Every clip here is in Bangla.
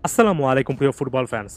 আসসালামু আলাইকুম প্রিয় ফুটবল ফ্যান্স।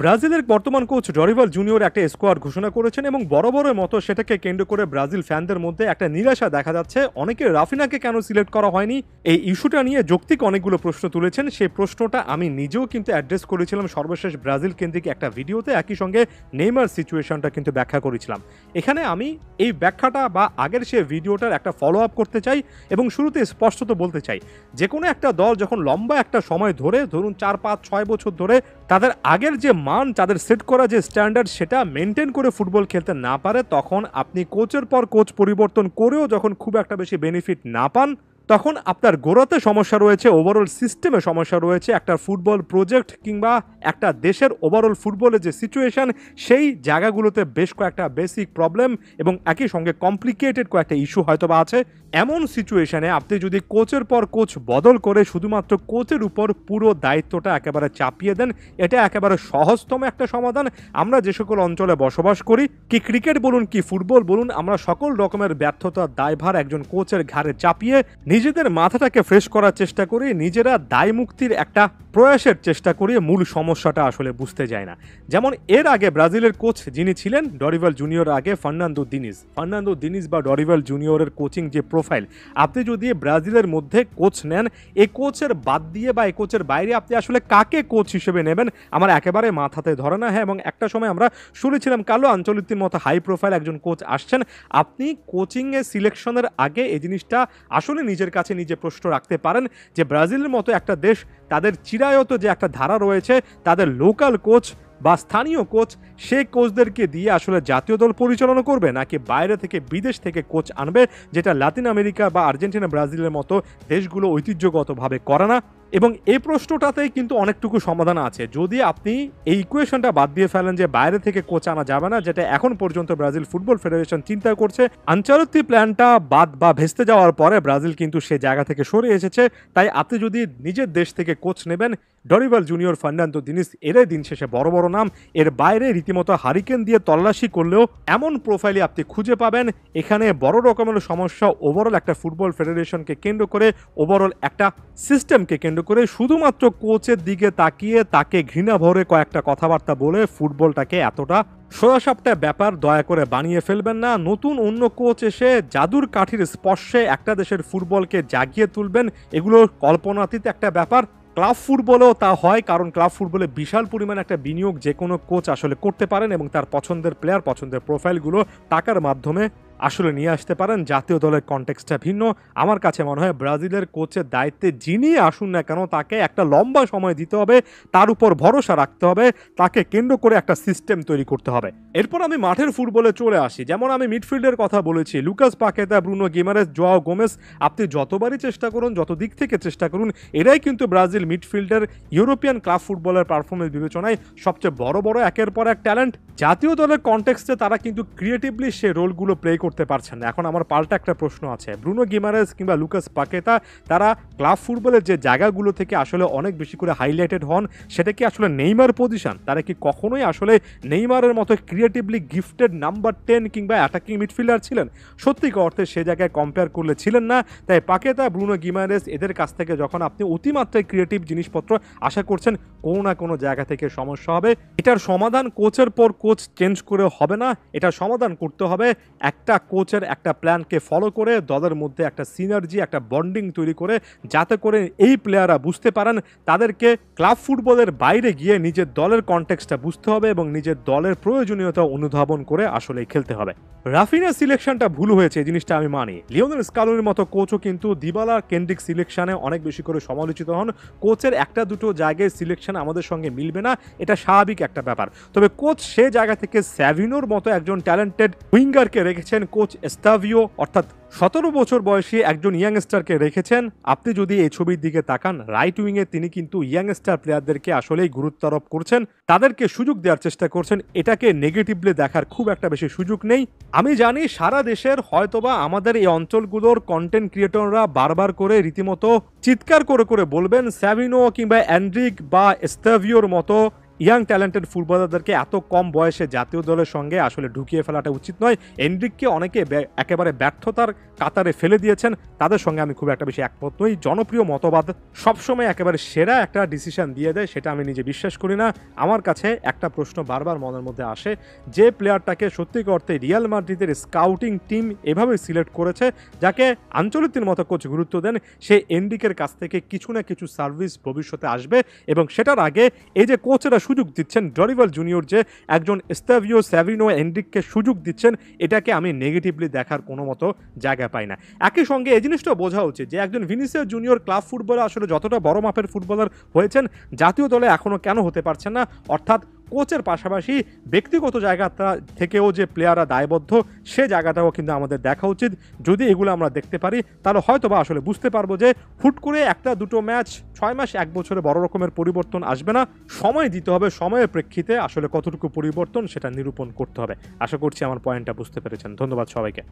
ব্রাজিলের বর্তমান কোচ ডরিভাল জুনিয়র একটা স্কোয়াড ঘোষণা করেছেন এবং বরাবরের মতো সেটাকে কেন্দ্র করে ব্রাজিল ফ্যানদের মধ্যে একটা নিরাশা দেখা যাচ্ছে। অনেকে রাফিনাকে কেন সিলেক্ট করা হয়নি এই ইস্যুটা নিয়ে যৌক্তিক অনেকগুলো প্রশ্ন তুলেছেন। সেই প্রশ্নটা আমি নিজেও কিন্তু অ্যাড্রেস করেছিলাম সর্বশেষ ব্রাজিল কেন্দ্রিক একটা ভিডিওতে, একই সঙ্গে নেইমার সিচুয়েশনটা কিন্তু ব্যাখ্যা করেছিলাম। এখানে আমি এই ব্যাখ্যাটা বা আগের সে ভিডিওটার একটা ফলো আপ করতে চাই এবং শুরুতে স্পষ্টত বলতে চাই, যে কোনো একটা দল যখন লম্বা একটা সময় ধরে, ধরুন 4-5-6 বছর ধরে তাদের আগের যে মান, তাদের সেট করা যে স্ট্যান্ডার্ড সেটা মেনটেন করে ফুটবল খেলতে না পারে, তখন আপনি কোচের পর কোচ পরিবর্তন করেও যখন খুব একটা বেশি বেনিফিট না পান, তখন আপনার গোড়াতে সমস্যা রয়েছে, ওভারঅল সিস্টেমে সমস্যা রয়েছে। একটা ফুটবল প্রজেক্ট কিংবা একটা দেশের ওভারঅল ফুটবলের যে সিচুয়েশন, সেই জায়গাগুলোতে বেশ কয়েকটা বেসিক প্রবলেম এবং একই সঙ্গে কমপ্লিকেটেড কয়েকটা ইস্যু হয়তো বা আছে। এমন সিচুয়েশনে আপনি যদি কোচের পর কোচ বদল করে শুধুমাত্র কোচের উপর পুরো দায়িত্বটা একেবারে চাপিয়ে দেন, এটা একেবারে সহজতম একটা সমাধান। আমরা যে সকল অঞ্চলে বসবাস করি, কি ক্রিকেট বলুন কি ফুটবল বলুন, আমরা সকল রকমের ব্যর্থতার দায়ভার একজন কোচের ঘাড়ে চাপিয়ে নিজেদের মাথাটাকে ফ্রেশ করার চেষ্টা করি, নিজেরা দায় মুক্তির একটা প্রয়াসের চেষ্টা করি, মূল সমস্যাটা আসলে বুঝতে যায় না। যেমন এর আগে ব্রাজিলের কোচ যিনি ছিলেন ডরিভাল জুনিয়র, আগে ফার্নান্দো দিনিজ বা ডরিভাল জুনিয়রের কোচিং যে প্রোফাইল, আপনি যদি ব্রাজিলের মধ্যে কোচ নেন, এই কোচের বাদ দিয়ে বা এই কোচের বাইরে আপনি আসলে কাকে কোচ হিসেবে নেবেন আমার একেবারে মাথাতে ধরে না। হ্যাঁ, এবং একটা সময় আমরা শুনেছিলাম কার্লো আনচেলত্তির মতো হাই প্রোফাইল একজন কোচ আসছেন। আপনি কোচিংয়ে সিলেকশনের আগে এই জিনিসটা আসলে নিজের কাছে নিজে প্রশ্ন রাখতে পারেন যে ব্রাজিলের মতো একটা দেশ, তাদের চিরায়ত যে একটা ধারা রয়েছে, তাদের লোকাল কোচ বা স্থানীয় কোচ, সেই কোচদেরকে দিয়ে আসলে জাতীয় দল পরিচালনা করবে, নাকি বাইরে থেকে বিদেশ থেকে কোচ আনবে, যেটা লাতিন আমেরিকা বা আর্জেন্টিনা ব্রাজিলের মতো দেশগুলো ঐতিহ্যগতভাবে করে না। এবং এই প্রশ্নটাতেই কিন্তু অনেকটুকু সমাধান আছে, যদি আপনি এই ইকুয়েশনটা বাদ দিয়ে ফেলেন যে বাইরে থেকে কোচ আনা যাবে না, যেটা এখন পর্যন্ত ব্রাজিল ফুটবল ফেডারেশন চিন্তা করছে। আনচেলত্তি প্ল্যানটা বাদ বা ভেস্তে যাওয়ার পরে ব্রাজিল কিন্তু সে জায়গা থেকে সরে এসেছে। তাই আপনি যদি নিজের দেশ থেকে কোচ নেবেন, ডরিভাল জুনিয়র, ফার্নান্দো দিনিজ, এরাই দিন শেষে বড় বড় নাম। এর বাইরে রীতিমতো হারিকেন দিয়ে তল্লাশি করলেও এমন প্রোফাইলই আপনি খুঁজে পাবেন। এখানে বড় রকমের সমস্যা ওভারঅল একটা ফুটবল ফেডারেশনকে কেন্দ্র করে, ওভারঅল একটা সিস্টেমকে কেন্দ্র করে, শুধুমাত্র কোচের দিকে তাকিয়ে তাকে ঘৃণা ভরে কয়েকটা কথাবার্তা বলে ফুটবলটাকে এতটা সোজাসাপটা ব্যাপার দয়া করে বানিয়ে ফেলবেন না। নতুন অন্য কোচ এসে জাদুর কাঠির স্পর্শে একটা দেশের ফুটবলকে জাগিয়ে তুলবেন, এগুলো কল্পনাতীত একটা ব্যাপার। ক্লাব ফুটবলেও তা হয়, কারণ ক্লাব ফুটবলে বিশাল পরিমাণ একটা বিনিয়োগ যে কোনো কোচ আসলে করতে পারেন এবং তার পছন্দের প্লেয়ার, পছন্দের প্রোফাইলগুলো টাকার মাধ্যমে আসলে নিয়ে আসতে পারেন। জাতীয় দলের কনটেক্সটটা ভিন্ন। আমার কাছে মনে হয় ব্রাজিলের কোচের দায়িত্বে যিনি আসুন না কেন, তাকে একটা লম্বা সময় দিতে হবে, তার উপর ভরসা রাখতে হবে, তাকে কেন্দ্র করে একটা সিস্টেম তৈরি করতে হবে। এরপর আমি মাঠের ফুটবলে চলে আসি। যেমন আমি মিডফিল্ডের কথা বলেছি, Lucas Paqueta, Bruno Guimaraes, Joao Gomes, আপনি যতবারই চেষ্টা করুন, যত দিক থেকে চেষ্টা করুন, এরাই কিন্তু ব্রাজিল মিডফিল্ডের ইউরোপিয়ান ক্লাব ফুটবলের পারফরমেন্স বিবেচনায় সবচেয়ে বড় বড় একের পর এক ট্যালেন্ট। জাতীয় দলের কনটেক্সটে তারা কিন্তু ক্রিয়েটিভলি সে রোলগুলো প্লে করতে পারছেন না। এখন আমার পাল্টা একটা প্রশ্ন আছে, ব্রুনো গিমারেস কিংবা লুকাস পাকেতা, তারা ক্লাব ফুটবলের যে জায়গাগুলো থেকে আসলে অনেক বেশি করে হাইলাইটেড হন, সেটা কি আসলে নেইমার পজিশন? তারা কি কখনোই আসলে নেইমারের মতো ক্রিয়েটিভলি গিফটেড নাম্বার 10 কিংবা অ্যাটাকিং মিডফিল্ডার ছিলেন? সত্যিকার অর্থে সে জায়গায় কম্পেয়ার করলে ছিলেন না। তাই পাকেতা, ব্রুনো গিমারেস, এদের কাছ থেকে যখন আপনি অতিমাত্রায় ক্রিয়েটিভ জিনিসপত্র আশা করছেন, কোনো না কোনো জায়গা থেকে সমস্যা হবে। এটার সমাধান কোচের পর কোচ চেঞ্জ করে হবে না, এটা সমাধান করতে হবে একটা কোচের একটা প্ল্যানকে ফলো করে, দলের মধ্যে একটা সিনার্জি, একটা বন্ডিং তৈরি করে, যাতে করে এই প্লেয়াররা বুঝতে পারেন তাদেরকে ক্লাব ফুটবলের বাইরে গিয়ে নিজের দলের কনটেক্সটটা বুঝতে হবে এবং নিজের দলের প্রয়োজনীয়তা অনুধাবন করে আসলেই খেলতে হবে। রাফিনা সিলেকশনটা ভুল হয়েছে, এই জিনিসটা আমি মানি। লিওনেল স্কালোনির মতো কোচও কিন্তু দিবালা কেন্দ্রিক সিলেকশনে অনেক বেশি করে সমালোচিত হন। কোচের একটা দুটো জায়গায় সিলেকশন আমাদের সঙ্গে মিলবে না, এটা স্বাভাবিক একটা ব্যাপার। তবে কোচ সে জায়গা থেকে স্যাভিনোর মতো একজন ট্যালেন্টেড উইঙ্গারকে রেখেছেন, কোচ এস্তাভিও অর্থাৎ 17 বছর বয়সী একজন ইয়াংস্টারকে রেখেছেন। আপনি যদি এই ছবির দিকে তাকান, রাইট উইংয়ে তিনি কিন্তু ইয়াংস্টার প্লেয়ারদেরকে আসলেই গুরুত্ব আরোপ করছেন, তাদেরকে সুযোগ দেওয়ার চেষ্টা করছেন। এটাকে নেগেটিভলি দেখার খুব একটা বেশি সুযোগ নেই। আমি জানি সারা দেশের হয়তোবা আমাদের এই অঞ্চলগুলোর কন্টেন্ট ক্রিয়েটররা বারবার করে রীতিমতো চিৎকার করে করে বলবেন, স্যাভিনো কিংবা অ্যান্ড্রিক বা এস্তাভিওর মতো ইয়াং ট্যালেন্টেড ফুটবলারদেরকে এত কম বয়সে জাতীয় দলের সঙ্গে আসলে ঢুকিয়ে ফেলাটা উচিত নয়। এনরিককে অনেকে একেবারে ব্যর্থতার কাতারে ফেলে দিয়েছেন, তাদের সঙ্গে আমি খুব একটা বেশি একমত নই। জনপ্রিয় মতবাদ সবসময় একেবারে সেরা একটা ডিসিশন দিয়ে দেয়, সেটা আমি নিজে বিশ্বাস করি না। আমার কাছে একটা প্রশ্ন বারবার মনের মধ্যে আসে, যে প্লেয়ারটাকে সত্যিকার অর্থে রিয়াল মাদ্রিদের স্কাউটিং টিম এভাবে সিলেক্ট করেছে, যাকে আঞ্চলিকটির মতো কোচ গুরুত্ব দেন, সে এনরিকের কাছ থেকে কিছু না কিছু সার্ভিস ভবিষ্যতে আসবে। এবং সেটার আগে এই যে কোচেরা সুযোগ দিচ্ছেন, ডরিভাল জুনিয়র যে একজন স্টাভিও স্যাভিনো এনরিককে সুযোগ দিচ্ছেন, এটাকে আমি নেগেটিভলি দেখার কোনো মতো জায়গা পাই না। একই সঙ্গে এই জিনিসটা বোঝা উচিত যে একজন ভিনিসিয়াস জুনিয়র ক্লাব ফুটবলার আসলে যতটা বড় মাপের ফুটবলার হয়েছেন, জাতীয় দলে এখনও কেন হতে পারছেন না? অর্থাৎ কোচের পাশাপাশি ব্যক্তিগত জায়গাটা থেকেও যে প্লেয়াররা দায়বদ্ধ, সে জায়গাটাও কিন্তু আমাদের দেখা উচিত। যদি এগুলো আমরা দেখতে পারি, তাহলে হয়তো বা আসলে বুঝতে পারবো যে হুট করে একটা দুটো ম্যাচ 6 মাস 1 বছরে বড় রকমের পরিবর্তন আসবে না। সময় দিতে হবে, সময়ের প্রেক্ষিতে আসলে কতটুকু পরিবর্তন সেটা নিরূপণ করতে হবে। আশা করছি আমার পয়েন্টটা বুঝতে পেরেছেন। ধন্যবাদ সবাইকে।